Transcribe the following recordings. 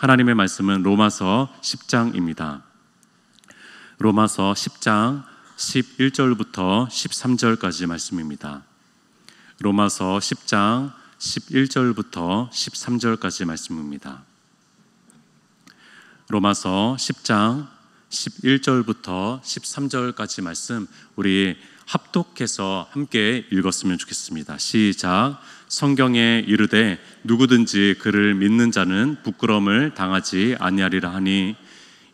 하나님의 말씀은 로마서 10장입니다. 로마서 10장 11절부터 13절까지 말씀입니다. 로마서 10장 11절부터 13절까지 말씀입니다. 로마서 10장 11절부터 13절까지 말씀 우리 합독해서 함께 읽었으면 좋겠습니다. 시작. 성경에 이르되 누구든지 그를 믿는 자는 부끄러움을 당하지 아니하리라 하니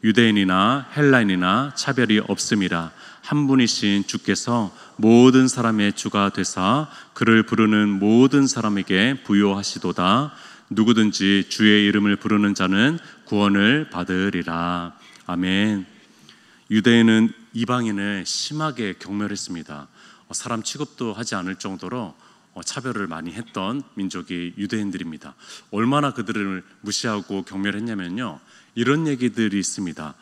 유대인이나 헬라인이나 차별이 없음이라. 한 분이신 주께서 모든 사람의 주가 되사 그를 부르는 모든 사람에게 부요하시도다. 누구든지 주의 이름을 부르는 자는 구원을 받으리라. 아멘. 유대인은 이방인을 심하게 경멸했습니다. 사람 취급도 하지 않을 정도로 차별을 많이 했던 민족이 유대인들입니다. 얼마나 그들을 무시하고 경멸했냐면요, 이런 얘기들이 있습니다.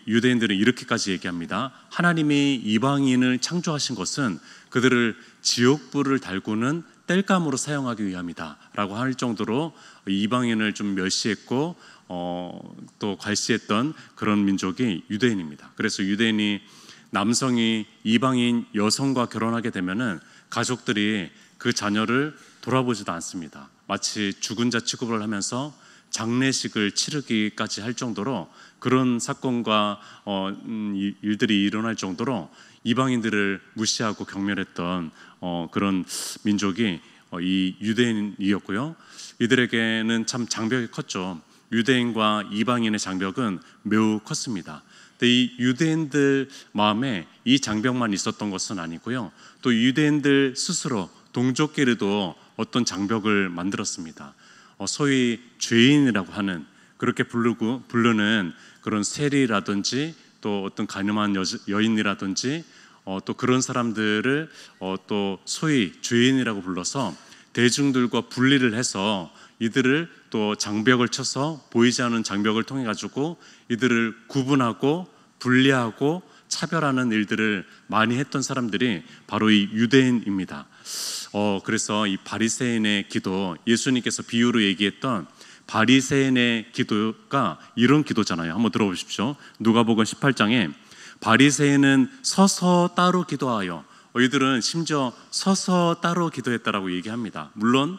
유대인들은 이렇게까지 얘기합니다. 하나님이 이방인을 창조하신 것은 그들을 지옥불을 달구는 땔감으로 사용하기 위함이다 라고 할 정도로 이방인을 좀 멸시했고 또 괄시했던 그런 민족이 유대인입니다. 그래서 유대인이 남성이 이방인 여성과 결혼하게 되면은 가족들이 그 자녀를 돌아보지도 않습니다. 마치 죽은 자 취급을 하면서 장례식을 치르기까지 할 정도로 그런 사건과 일들이 일어날 정도로 이방인들을 무시하고 경멸했던 그런 민족이 이 유대인이었고요. 이들에게는 참 장벽이 컸죠. 유대인과 이방인의 장벽은 매우 컸습니다. 근데 이 유대인들 마음에 이 장벽만 있었던 것은 아니고요. 또 유대인들 스스로 동족끼리도 어떤 장벽을 만들었습니다. 소위 죄인이라고 하는, 그렇게 부르는 그런 세리라든지 또 어떤 가늠한 여인이라든지 또 그런 사람들을 또 소위 죄인이라고 불러서 대중들과 분리를 해서 이들을 또 장벽을 쳐서 보이지 않는 장벽을 통해 가지고 이들을 구분하고 분리하고 차별하는 일들을 많이 했던 사람들이 바로 이 유대인입니다. 그래서 이 바리새인의 기도, 예수님께서 비유로 얘기했던 바리새인의 기도가 이런 기도잖아요. 한번 들어보십시오. 누가복음 18장에 바리새인은 서서 따로 기도하여, 이들은 심지어 서서 따로 기도했다라고 얘기합니다. 물론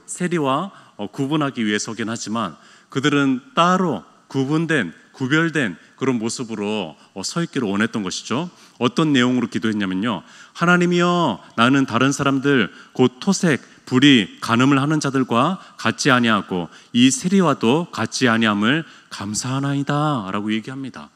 세리와 구분하기 위해서긴 하지만 그들은 따로 구별된 그런 모습으로 서 있기를 원했던 것이죠. 어떤 내용으로 기도했냐면요, 하나님이여, 나는 다른 사람들 곧 토색, 불의, 간음을 하는 자들과 같지 아니하고 이 세리와도 같지 아니함을 감사하나이다 라고 얘기합니다.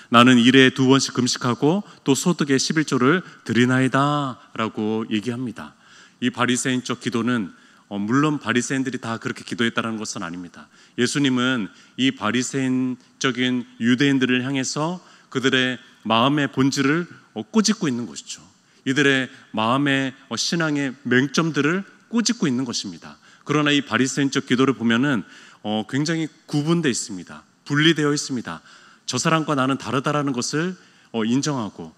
나는 일에 2번씩 금식하고 또 소득의 11조를 드리나이다 라고 얘기합니다. 이 바리새인적 기도는 물론 바리새인들이 다 그렇게 기도했다는 것은 아닙니다. 예수님은 이 바리새인적인 유대인들을 향해서 그들의 마음의 본질을 꼬집고 있는 것이죠. 이들의 마음의 신앙의 맹점들을 꼬집고 있는 것입니다. 그러나 이 바리새인적 기도를 보면은 굉장히 구분되어 있습니다. 분리되어 있습니다. 저 사람과 나는 다르다라는 것을 인정하고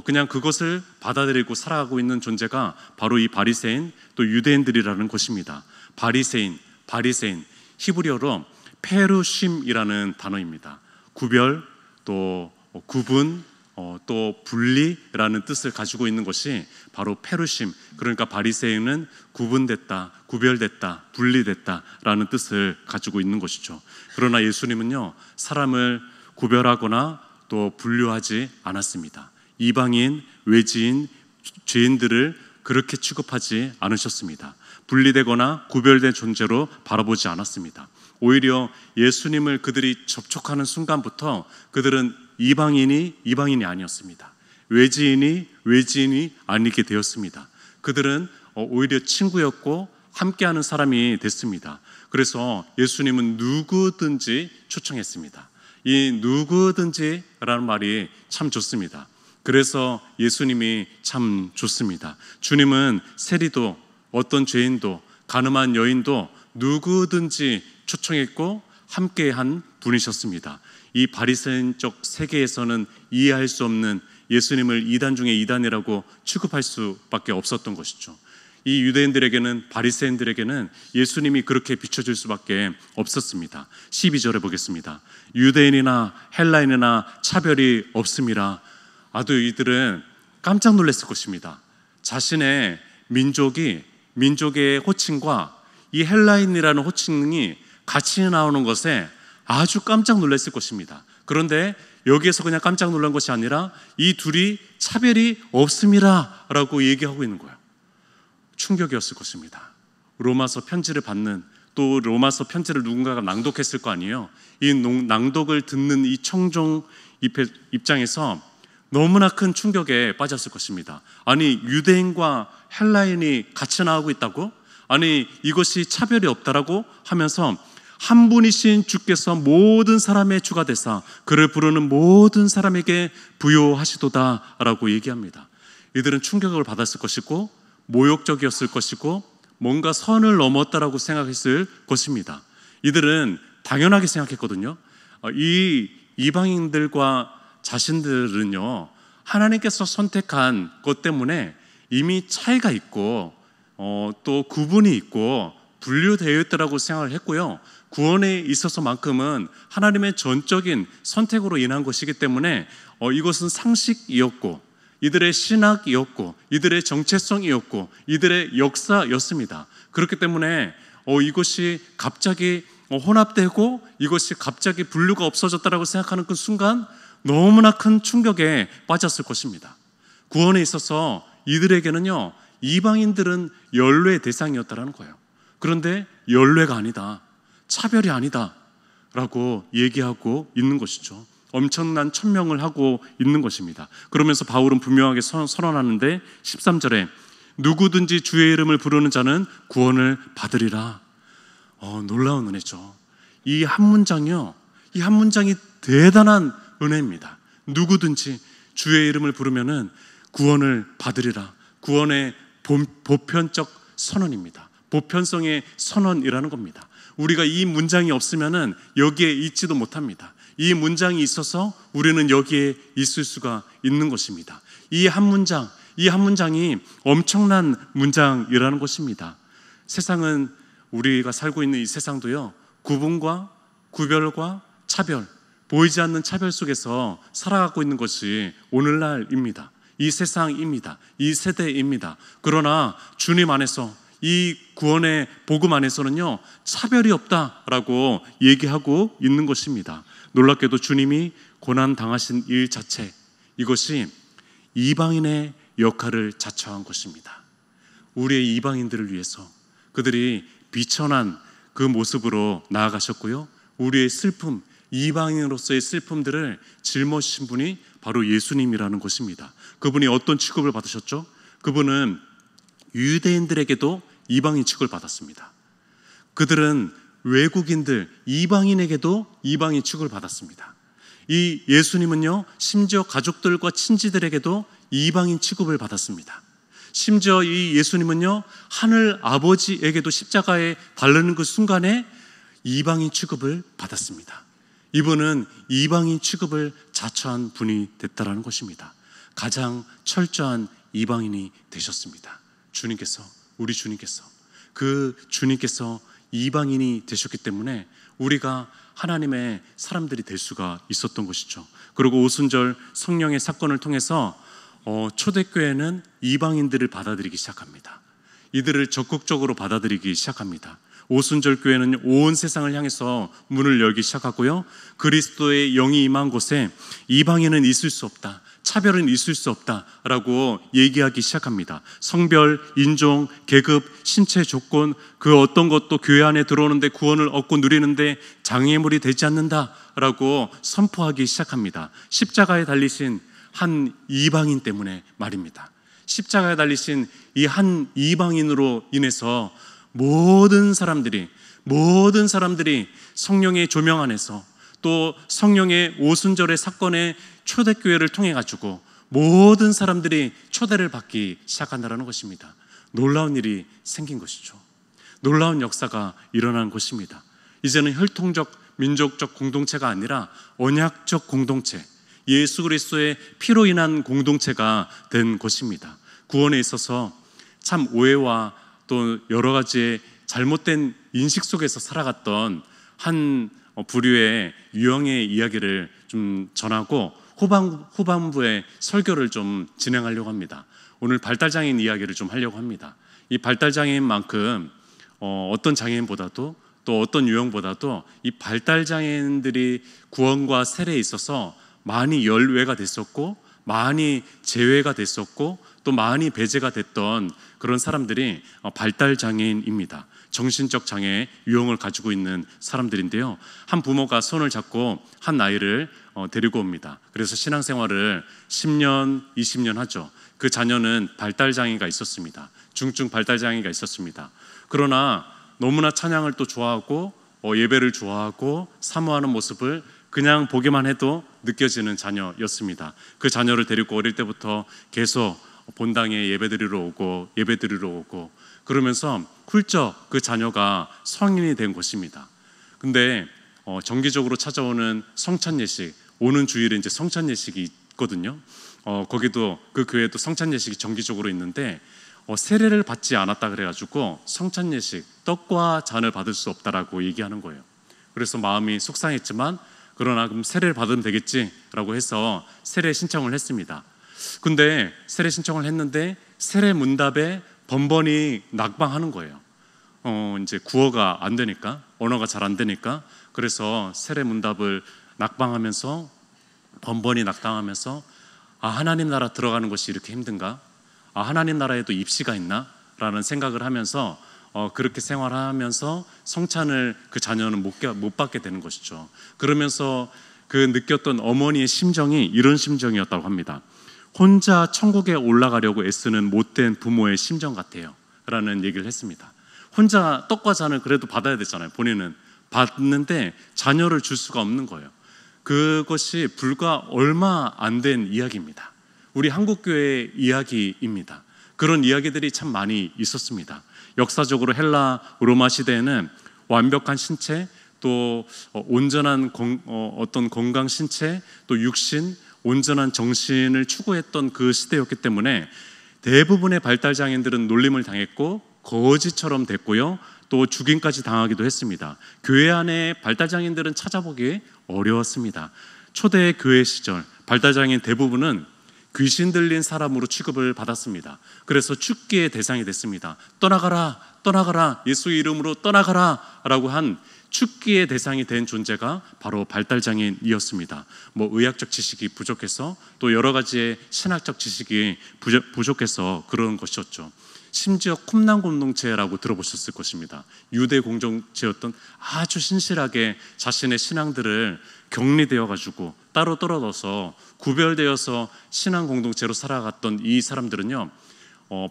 그냥 그것을 받아들이고 살아가고 있는 존재가 바로 이 바리새인 또 유대인들이라는 것입니다. 바리새인 히브리어로 페루심이라는 단어입니다. 구별, 또 구분, 또 분리라는 뜻을 가지고 있는 것이 바로 페루심, 그러니까 바리새인은 구분됐다, 구별됐다, 분리됐다라는 뜻을 가지고 있는 것이죠. 그러나 예수님은요, 사람을 구별하거나 또 분류하지 않았습니다. 이방인, 외지인, 죄인들을 그렇게 취급하지 않으셨습니다. 분리되거나 구별된 존재로 바라보지 않았습니다. 오히려 예수님을 그들이 접촉하는 순간부터 그들은 이방인이 아니었습니다. 외지인이 아니게 되었습니다. 그들은 오히려 친구였고 함께하는 사람이 됐습니다. 그래서 예수님은 누구든지 초청했습니다. 이 누구든지라는 말이 참 좋습니다. 그래서 예수님이 참 좋습니다. 주님은 세리도, 어떤 죄인도, 가늠한 여인도 누구든지 초청했고 함께한 분이셨습니다. 이 바리새인적 세계에서는 이해할 수 없는 예수님을 이단 중에 이단이라고 취급할 수밖에 없었던 것이죠. 이 유대인들에게는, 바리새인들에게는 예수님이 그렇게 비춰질 수밖에 없었습니다. 12절에 보겠습니다. 유대인이나 헬라인이나 차별이 없음이라. 아주 이들은 깜짝 놀랐을 것입니다. 자신의 민족의 호칭과 이 헬라인이라는 호칭이 같이 나오는 것에 아주 깜짝 놀랐을 것입니다. 그런데 여기에서 그냥 깜짝 놀란 것이 아니라 이 둘이 차별이 없음이라 라고 얘기하고 있는 거예요. 충격이었을 것입니다. 로마서 편지를 받는, 또 로마서 편지를 누군가가 낭독했을 거 아니에요. 이 낭독을 듣는 이 청중 입장에서 너무나 큰 충격에 빠졌을 것입니다. 아니, 유대인과 헬라인이 같이 나오고 있다고? 아니, 이것이 차별이 없다라고 하면서 한 분이신 주께서 모든 사람의 주가 되사 그를 부르는 모든 사람에게 부요하시도다 라고 얘기합니다. 이들은 충격을 받았을 것이고 모욕적이었을 것이고 뭔가 선을 넘었다라고 생각했을 것입니다. 이들은 당연하게 생각했거든요. 이 이방인들과 자신들은요, 하나님께서 선택한 것 때문에 이미 차이가 있고 또 구분이 있고 분류되어 있다라고 생각을 했고요. 구원에 있어서만큼은 하나님의 전적인 선택으로 인한 것이기 때문에 이것은 상식이었고 이들의 신학이었고 이들의 정체성이었고 이들의 역사였습니다. 그렇기 때문에 이것이 갑자기 혼합되고 이것이 갑자기 분류가 없어졌다라고 생각하는 그 순간 너무나 큰 충격에 빠졌을 것입니다. 구원에 있어서 이들에게는요, 이방인들은 연례의 대상이었다라는 거예요. 그런데 연례가 아니다, 차별이 아니다 라고 얘기하고 있는 것이죠. 엄청난 천명을 하고 있는 것입니다. 그러면서 바울은 분명하게 선언하는데 13절에 누구든지 주의 이름을 부르는 자는 구원을 받으리라. 놀라운 은혜죠. 이 한 문장이요, 이 한 문장이 대단한 은혜입니다. 누구든지 주의 이름을 부르면은 구원을 받으리라. 구원의 보편적 선언입니다. 보편성의 선언이라는 겁니다. 우리가 이 문장이 없으면은 여기에 있지도 못합니다. 이 문장이 있어서 우리는 여기에 있을 수가 있는 것입니다. 이 한 문장이 엄청난 문장이라는 것입니다. 세상은, 우리가 살고 있는 이 세상도요, 구분과 구별과 차별, 보이지 않는 차별 속에서 살아가고 있는 것이 오늘날입니다. 이 세상입니다. 이 세대입니다. 그러나 주님 안에서, 이 구원의 복음 안에서는요, 차별이 없다라고 얘기하고 있는 것입니다. 놀랍게도 주님이 고난 당하신 일 자체, 이것이 이방인의 역할을 자처한 것입니다. 우리의 이방인들을 위해서 그들이 비천한 그 모습으로 나아가셨고요, 우리의 슬픔, 이방인으로서의 슬픔들을 짊어지신 분이 바로 예수님이라는 것입니다. 그분이 어떤 취급을 받으셨죠? 그분은 유대인들에게도 이방인 취급을 받았습니다. 그들은 외국인들, 이방인에게도 이방인 취급을 받았습니다. 이 예수님은요, 심지어 가족들과 친지들에게도 이방인 취급을 받았습니다. 심지어 이 예수님은요, 하늘 아버지에게도 십자가에 달리는 그 순간에 이방인 취급을 받았습니다. 이분은 이방인 취급을 자처한 분이 됐다라는 것입니다. 가장 철저한 이방인이 되셨습니다. 주님께서, 우리 주님께서, 그 주님께서 이방인이 되셨기 때문에 우리가 하나님의 사람들이 될 수가 있었던 것이죠. 그리고 오순절 성령의 사건을 통해서 초대교회는 이방인들을 받아들이기 시작합니다. 이들을 적극적으로 받아들이기 시작합니다. 오순절 교회는 온 세상을 향해서 문을 열기 시작하고요, 그리스도의 영이 임한 곳에 이방인은 있을 수 없다, 차별은 있을 수 없다라고 얘기하기 시작합니다. 성별, 인종, 계급, 신체 조건, 그 어떤 것도 교회 안에 들어오는데 구원을 얻고 누리는데 장애물이 되지 않는다라고 선포하기 시작합니다. 십자가에 달리신 한 이방인 때문에 말입니다. 십자가에 달리신 이 한 이방인으로 인해서 모든 사람들이 성령의 조명 안에서, 또 성령의 오순절의 사건의 초대교회를 통해 가지고 모든 사람들이 초대를 받기 시작한다는 것입니다. 놀라운 일이 생긴 것이죠. 놀라운 역사가 일어난 것입니다. 이제는 혈통적, 민족적 공동체가 아니라 언약적 공동체, 예수 그리스도의 피로 인한 공동체가 된 것입니다. 구원에 있어서 참 오해와 또 여러 가지의 잘못된 인식 속에서 살아갔던 한 부류의 유형의 이야기를 좀 전하고 후반부에 설교를 좀 진행하려고 합니다. 오늘 발달장애인 이야기를 좀 하려고 합니다. 이 발달장애인만큼 어떤 장애인보다도 또 어떤 유형보다도 이 발달장애인들이 구원과 세례에 있어서 많이 열외가 됐었고 많이 제외가 됐었고 또 많이 배제가 됐던 그런 사람들이 발달장애인입니다. 정신적 장애 유형을 가지고 있는 사람들인데요. 한 부모가 손을 잡고 한 아이를 데리고 옵니다. 그래서 신앙생활을 10년, 20년 하죠. 그 자녀는 발달장애가 있었습니다. 중증 발달장애가 있었습니다. 그러나 너무나 찬양을 또 좋아하고 예배를 좋아하고 사모하는 모습을 그냥 보기만 해도 느껴지는 자녀였습니다. 그 자녀를 데리고 어릴 때부터 계속 본당에 예배드리러 오고 그러면서 훌쩍 그 자녀가 성인이 된 것입니다. 근데 정기적으로 찾아오는 성찬예식, 오는 주일에 이제 성찬예식이 있거든요. 거기도 그 교회도 성찬예식이 정기적으로 있는데 세례를 받지 않았다 그래가지고 성찬예식 떡과 잔을 받을 수 없다라고 얘기하는 거예요. 그래서 마음이 속상했지만 그러나 그럼 세례를 받으면 되겠지라고 해서 세례 신청을 했습니다. 근데 세례 신청을 했는데 세례 문답에 번번이 낙방하는 거예요. 이제 구어가 안 되니까, 언어가 잘 안 되니까. 그래서 세례 문답을 낙방하면서 번번이 낙방하면서 하나님 나라 들어가는 것이 이렇게 힘든가? 하나님 나라에도 입시가 있나? 라는 생각을 하면서 그렇게 생활하면서 성찬을 그 자녀는 못 받게 되는 것이죠. 그러면서 그 느꼈던 어머니의 심정이 이런 심정이었다고 합니다. 혼자 천국에 올라가려고 애쓰는 못된 부모의 심정 같아요 라는 얘기를 했습니다. 혼자 떡과 잔을 그래도 받아야 되잖아요. 본인은 받는데 자녀를 줄 수가 없는 거예요. 그것이 불과 얼마 안 된 이야기입니다. 우리 한국교회의 이야기입니다. 그런 이야기들이 참 많이 있었습니다. 역사적으로 헬라 로마 시대에는 완벽한 신체, 또 온전한 어떤 건강 신체, 또 육신, 온전한 정신을 추구했던 그 시대였기 때문에 대부분의 발달장애인들은 놀림을 당했고 거지처럼 됐고요. 또 죽임까지 당하기도 했습니다. 교회 안에 발달장애인들은 찾아보기 어려웠습니다. 초대 교회 시절 발달장애인 대부분은 귀신 들린 사람으로 취급을 받았습니다. 그래서 죽기의 대상이 됐습니다. 떠나가라, 떠나가라, 예수의 이름으로 떠나가라 라고 한 죽기의 대상이 된 존재가 바로 발달장애인이었습니다. 의학적 지식이 부족해서 또 여러 가지의 신학적 지식이 부족해서 그런 것이었죠. 심지어 쿰난 공동체라고 들어보셨을 것입니다. 유대 공동체였던 아주 신실하게 자신의 신앙들을 격리되어 가지고 따로 떨어져서 구별되어서 신앙 공동체로 살아갔던 이 사람들은요,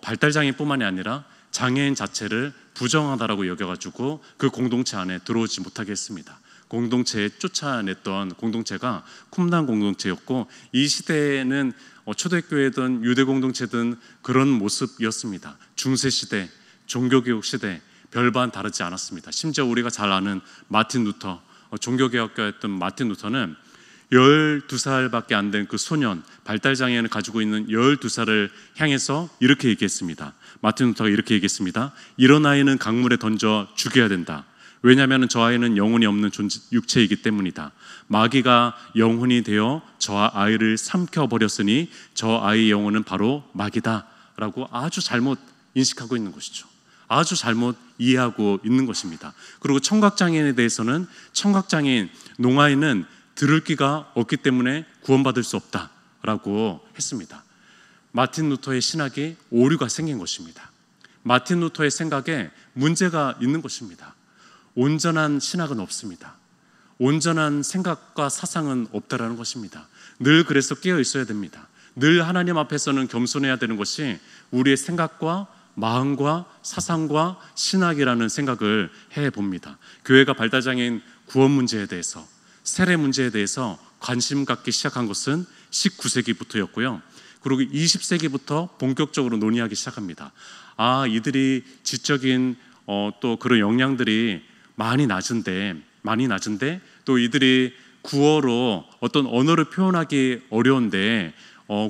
발달장애뿐만이 아니라 장애인 자체를 부정하다라고 여겨가지고 그 공동체 안에 들어오지 못하게 했습니다. 공동체에 쫓아냈던 공동체가 쿰난 공동체였고, 이 시대에는 초대교회든 유대 공동체든 그런 모습이었습니다. 중세시대, 종교개혁 시대 별반 다르지 않았습니다. 심지어 우리가 잘 아는 마틴 루터, 종교개혁가였던 마틴 루터는 12살밖에 안 된 그 소년, 발달장애를 가지고 있는 12살을 향해서 이렇게 얘기했습니다. 마틴 루터가 이렇게 얘기했습니다. 이런 아이는 강물에 던져 죽여야 된다. 왜냐하면 저 아이는 영혼이 없는 육체이기 때문이다. 마귀가 영혼이 되어 저 아이를 삼켜버렸으니 저 아이의 영혼은 바로 마귀다 라고 아주 잘못 인식하고 있는 것이죠. 아주 잘못 이해하고 있는 것입니다. 그리고 청각장애인에 대해서는 청각장애인, 농아이는 들을 귀가 없기 때문에 구원받을 수 없다라고 했습니다. 마틴 루터의 신학에 오류가 생긴 것입니다. 마틴 루터의 생각에 문제가 있는 것입니다. 온전한 신학은 없습니다. 온전한 생각과 사상은 없다라는 것입니다. 늘 그래서 깨어 있어야 됩니다. 늘 하나님 앞에서는 겸손해야 되는 것이 우리의 생각과 마음과 사상과 신학이라는 생각을 해봅니다. 교회가 발달장애인 구원 문제에 대해서, 세례 문제에 대해서 관심 갖기 시작한 것은 19세기부터였고요. 그리고 20세기부터 본격적으로 논의하기 시작합니다. 이들이 지적인 또 그런 역량들이 많이 낮은데 또 이들이 구어로 어떤 언어를 표현하기 어려운데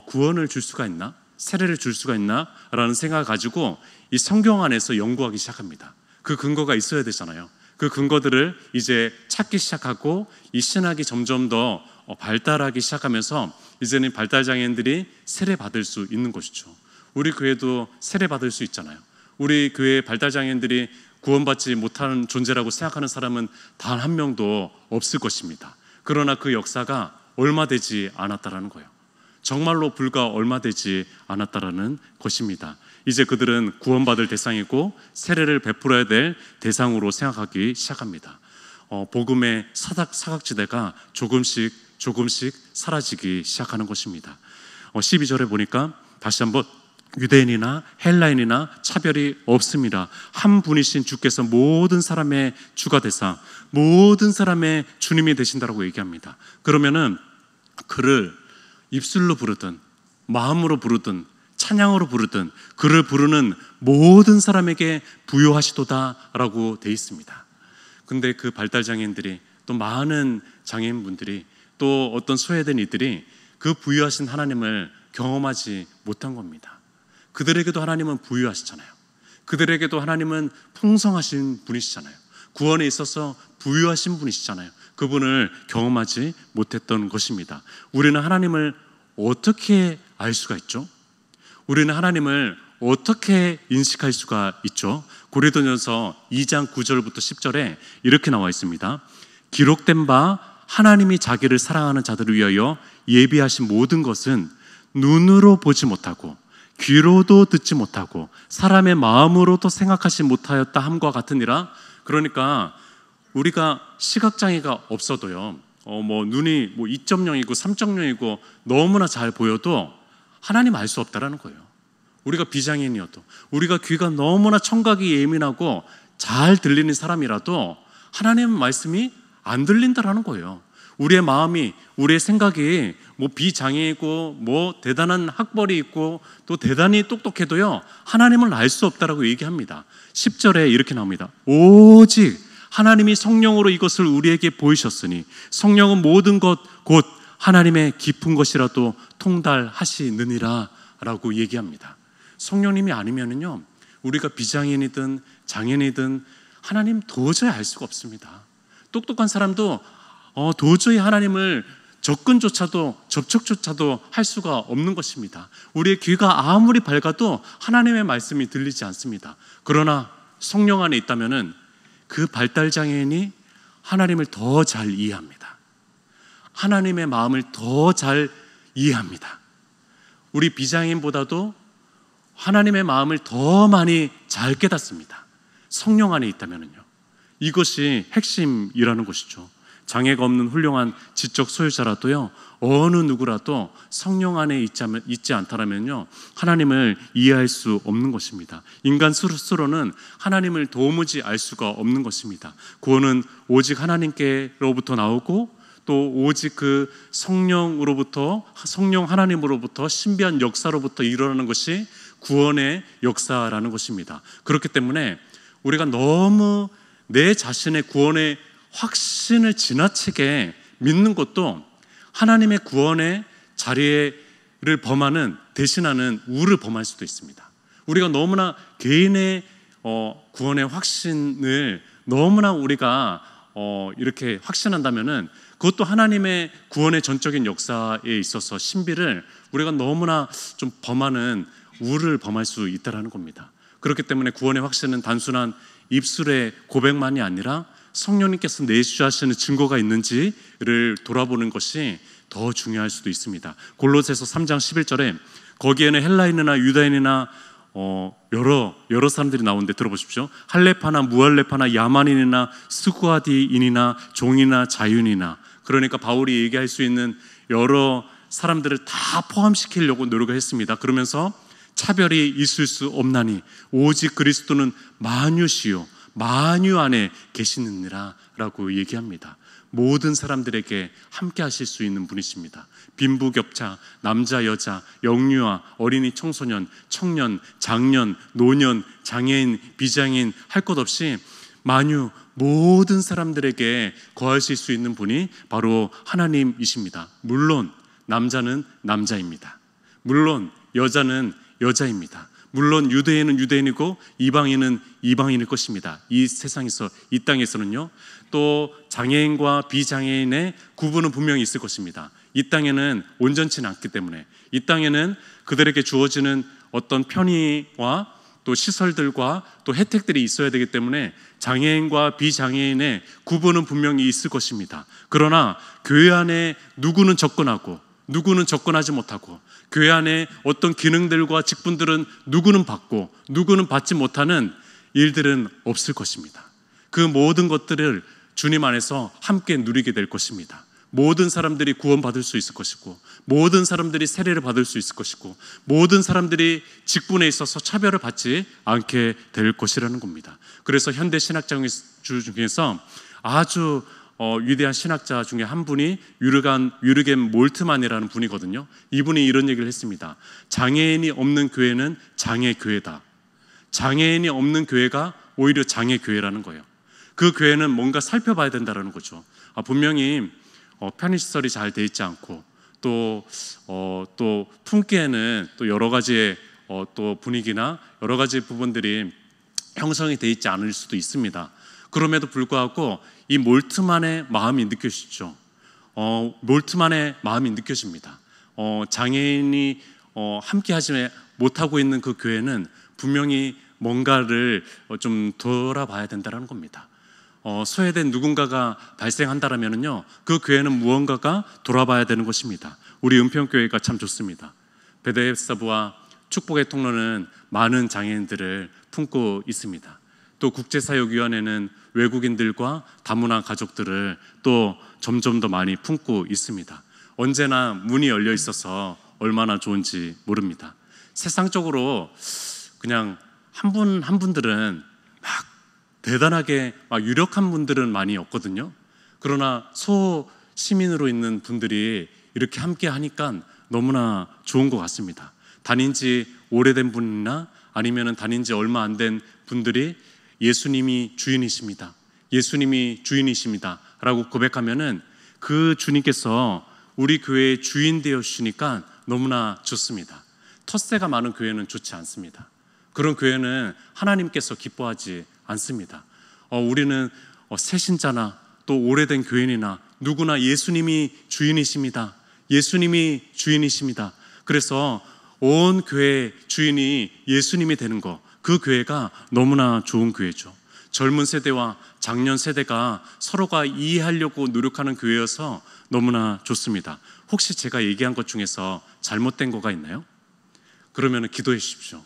구원을 줄 수가 있나? 세례를 줄 수가 있나? 라는 생각을 가지고 이 성경 안에서 연구하기 시작합니다. 그 근거가 있어야 되잖아요. 그 근거들을 이제 찾기 시작하고 이 신학이 점점 더 발달하기 시작하면서 이제는 발달장애인들이 세례 받을 수 있는 것이죠. 우리 교회도 세례 받을 수 있잖아요. 우리 교회 발달장애인들이 구원받지 못하는 존재라고 생각하는 사람은 단 한 명도 없을 것입니다. 그러나 그 역사가 얼마 되지 않았다라는 거예요. 정말로 불과 얼마 되지 않았다라는 것입니다. 이제 그들은 구원받을 대상이고 세례를 베풀어야 될 대상으로 생각하기 시작합니다. 복음의 사각지대가 조금씩 사라지기 시작하는 것입니다. 12절에 보니까 다시 한번 유대인이나 헬라인이나 차별이 없습니다. 한 분이신 주께서 모든 사람의 주가 되사 모든 사람의 주님이 되신다라고 얘기합니다. 그러면은 그를 입술로 부르든 마음으로 부르든 찬양으로 부르든 그를 부르는 모든 사람에게 부요하시도다라고 돼 있습니다. 근데 그 발달장애인들이 또 많은 장애인분들이 또 어떤 소외된 이들이 그 부유하신 하나님을 경험하지 못한 겁니다. 그들에게도 하나님은 부유하시잖아요. 그들에게도 하나님은 풍성하신 분이시잖아요. 구원에 있어서 부유하신 분이시잖아요. 그분을 경험하지 못했던 것입니다. 우리는 하나님을 어떻게 알 수가 있죠? 우리는 하나님을 어떻게 인식할 수가 있죠? 고린도전서 2장 9절부터 10절에 이렇게 나와 있습니다. 기록된 바 하나님이 자기를 사랑하는 자들을 위하여 예비하신 모든 것은 눈으로 보지 못하고 귀로도 듣지 못하고 사람의 마음으로도 생각하지 못하였다 함과 같으니라. 그러니까 우리가 시각장애가 없어도요, 눈이 2.0이고 3.0이고 너무나 잘 보여도 하나님 알 수 없다라는 거예요. 우리가 비장애인이어도, 우리가 귀가 너무나 청각이 예민하고 잘 들리는 사람이라도 하나님의 말씀이 안 들린다라는 거예요. 우리의 마음이, 우리의 생각이 비장애이고 대단한 학벌이 있고 또 대단히 똑똑해도요, 하나님을 알 수 없다라고 얘기합니다. 10절에 이렇게 나옵니다. 오직 하나님이 성령으로 이것을 우리에게 보이셨으니 성령은 모든 것 곧 하나님의 깊은 것이라도 통달하시느니라 라고 얘기합니다. 성령님이 아니면은요, 우리가 비장애인이든 장애인이든 하나님 도저히 알 수가 없습니다. 똑똑한 사람도 도저히 하나님을 접촉조차도 할 수가 없는 것입니다. 우리의 귀가 아무리 밝아도 하나님의 말씀이 들리지 않습니다. 그러나 성령 안에 있다면은 그 발달장애인이 하나님을 더 잘 이해합니다. 하나님의 마음을 더 잘 이해합니다. 우리 비장애인보다도 하나님의 마음을 더 많이 잘 깨닫습니다. 성령 안에 있다면은요. 이것이 핵심이라는 것이죠. 장애가 없는 훌륭한 지적 소유자라도요, 어느 누구라도 성령 안에 있지 않다면요, 하나님을 이해할 수 없는 것입니다. 인간 스스로는 하나님을 도무지 알 수가 없는 것입니다. 구원은 오직 하나님께로부터 나오고 또 오직 그 성령 하나님으로부터 신비한 역사로부터 일어나는 것이 구원의 역사라는 것입니다. 그렇기 때문에 우리가 너무 내 자신의 구원의 확신을 지나치게 믿는 것도 하나님의 구원의 자리를 대신하는 우를 범할 수도 있습니다. 우리가 너무나 개인의 구원의 확신을 너무나 우리가 이렇게 확신한다면은 그것도 하나님의 구원의 전적인 역사에 있어서 신비를 우리가 너무나 좀 범하는 우를 범할 수 있다는 겁니다. 그렇기 때문에 구원의 확신은 단순한 입술의 고백만이 아니라 성령님께서 내주하시는 증거가 있는지를 돌아보는 것이 더 중요할 수도 있습니다. 골로새서 3장 11절에 거기에는 헬라인이나 유다인이나 여러 사람들이 나오는데 들어보십시오. 할레파나 무할레파나 야만인이나 스구아디인이나 종이나 자윤이나, 그러니까 바울이 얘기할 수 있는 여러 사람들을 다 포함시키려고 노력을 했습니다. 그러면서 차별이 있을 수 없나니 오직 그리스도는 만유시요 만유 안에 계시느니라 라고 얘기합니다. 모든 사람들에게 함께 하실 수 있는 분이십니다. 빈부격차, 남자, 여자, 영유아, 어린이, 청소년, 청년, 장년, 노년, 장애인, 비장애인 할 것 없이 만유 모든 사람들에게 거하실 수 있는 분이 바로 하나님이십니다. 물론 남자는 남자입니다. 물론 여자는 여자입니다. 물론 유대인은 유대인이고 이방인은 이방인일 것입니다. 이 세상에서, 이 땅에서는요. 또 장애인과 비장애인의 구분은 분명히 있을 것입니다. 이 땅에는 온전치는 않기 때문에, 이 땅에는 그들에게 주어지는 어떤 편의와 또 시설들과 또 혜택들이 있어야 되기 때문에 장애인과 비장애인의 구분은 분명히 있을 것입니다. 그러나 교회 안에 누구는 접근하고 누구는 접근하지 못하고, 교회 안에 어떤 기능들과 직분들은 누구는 받고 누구는 받지 못하는 일들은 없을 것입니다. 그 모든 것들을 주님 안에서 함께 누리게 될 것입니다. 모든 사람들이 구원받을 수 있을 것이고, 모든 사람들이 세례를 받을 수 있을 것이고, 모든 사람들이 직분에 있어서 차별을 받지 않게 될 것이라는 겁니다. 그래서 현대 신학자 중에서 아주 위대한 신학자 중에 한 분이 유르겐 몰트만이라는 분이거든요. 이분이 이런 얘기를 했습니다. 장애인이 없는 교회는 장애교회다. 장애인이 없는 교회가 오히려 장애교회라는 거예요. 그 교회는 뭔가 살펴봐야 된다는 거죠. 분명히 편의시설이 잘 돼 있지 않고, 또 품기에는 또 여러 가지의 또 분위기나 여러 가지 부분들이 형성이 돼 있지 않을 수도 있습니다. 그럼에도 불구하고 이 몰트만의 마음이 느껴지죠. 몰트만의 마음이 느껴집니다. 장애인이 함께 하지 못하고 있는 그 교회는 분명히 뭔가를 좀 돌아봐야 된다는 겁니다. 소외된 누군가가 발생한다면요, 그 교회는 무언가가 돌아봐야 되는 것입니다. 우리 은평교회가 참 좋습니다. 베데스다부와 축복의 통로는 많은 장애인들을 품고 있습니다. 또 국제사역위원회는 외국인들과 다문화 가족들을 또 점점 더 많이 품고 있습니다. 언제나 문이 열려 있어서 얼마나 좋은지 모릅니다. 세상적으로 그냥 한 분들은 막 대단하게 유력한 분들은 많이 없거든요. 그러나 소시민으로 있는 분들이 이렇게 함께 하니까 너무나 좋은 것 같습니다. 다닌 지 오래된 분이나 아니면 다닌 지 얼마 안 된 분들이 예수님이 주인이십니다, 예수님이 주인이십니다 라고 고백하면은 그 주님께서 우리 교회의 주인 되어 주시니까 너무나 좋습니다. 텃세가 많은 교회는 좋지 않습니다. 그런 교회는 하나님께서 기뻐하지 않습니다. 우리는 새 신자나 또 오래된 교인이나 누구나 예수님이 주인이십니다, 예수님이 주인이십니다. 그래서 온 교회의 주인이 예수님이 되는 것, 그 교회가 너무나 좋은 교회죠. 젊은 세대와 장년 세대가 서로가 이해하려고 노력하는 교회여서 너무나 좋습니다. 혹시 제가 얘기한 것 중에서 잘못된 거가 있나요? 그러면 기도해 주십시오.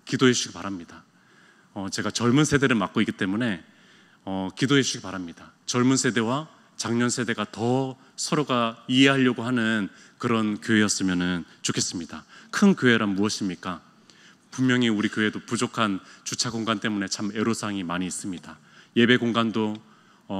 기도해 주시기 바랍니다. 제가 젊은 세대를 맡고 있기 때문에 기도해 주시기 바랍니다. 젊은 세대와 장년 세대가 더 서로가 이해하려고 하는 그런 교회였으면 좋겠습니다. 큰 교회란 무엇입니까? 분명히 우리 교회도 부족한 주차 공간 때문에 참 애로사항이 많이 있습니다. 예배 공간도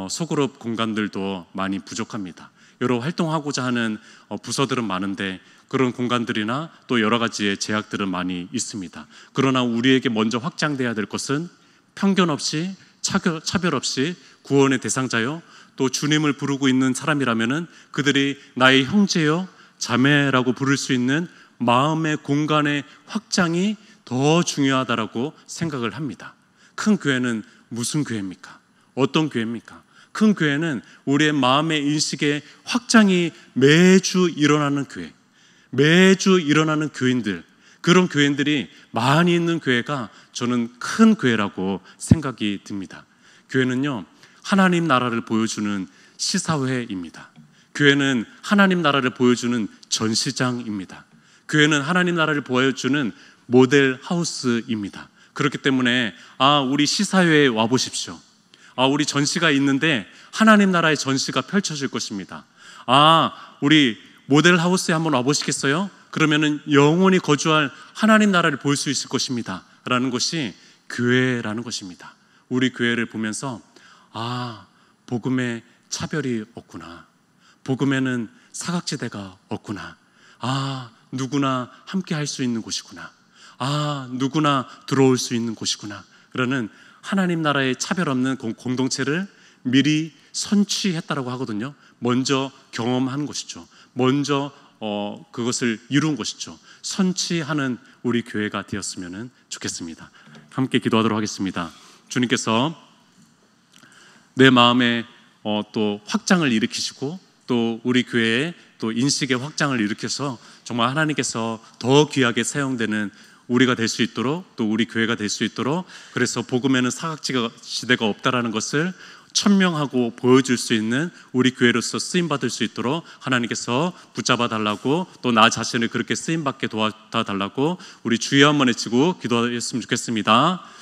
소그룹 공간들도 많이 부족합니다. 여러 활동하고자 하는 부서들은 많은데 그런 공간들이나 또 여러 가지의 제약들은 많이 있습니다. 그러나 우리에게 먼저 확장돼야 될 것은 편견 없이 차별 없이 구원의 대상자요, 또 주님을 부르고 있는 사람이라면은 그들이 나의 형제요 자매라고 부를 수 있는 마음의 공간의 확장이 더 중요하다라고 생각을 합니다. 큰 교회는 무슨 교회입니까? 어떤 교회입니까? 큰 교회는 우리의 마음의 인식의 확장이 매주 일어나는 교회, 매주 일어나는 교인들, 그런 교인들이 많이 있는 교회가 저는 큰 교회라고 생각이 듭니다. 교회는요, 하나님 나라를 보여주는 시사회입니다. 교회는 하나님 나라를 보여주는 전시장입니다. 교회는 하나님 나라를 보여주는 모델 하우스입니다. 그렇기 때문에 우리 시사회에 와보십시오. 우리 전시가 있는데 하나님 나라의 전시가 펼쳐질 것입니다. 우리 모델 하우스에 한번 와보시겠어요? 그러면은 영원히 거주할 하나님 나라를 볼 수 있을 것입니다 라는 것이 교회라는 것입니다. 우리 교회를 보면서 복음에 차별이 없구나, 복음에는 사각지대가 없구나, 누구나 함께 할 수 있는 곳이구나, 누구나 들어올 수 있는 곳이구나 그러는 하나님 나라의 차별 없는 공동체를 미리 선취했다라고 하거든요. 먼저 경험한 것이죠. 먼저 그것을 이룬 것이죠. 선취하는 우리 교회가 되었으면 좋겠습니다. 함께 기도하도록 하겠습니다. 주님께서 내 마음에 또 확장을 일으키시고 또 우리 교회에 또 인식의 확장을 일으켜서 정말 하나님께서 더 귀하게 사용되는 우리가 될 수 있도록 또 우리 교회가 될 수 있도록, 그래서 복음에는 사각지대가 없다라는 것을 천명하고 보여줄 수 있는 우리 교회로서 쓰임받을 수 있도록 하나님께서 붙잡아 달라고, 또 나 자신을 그렇게 쓰임받게 도와달라고 우리 주여 한번 외치고 기도했으면 좋겠습니다.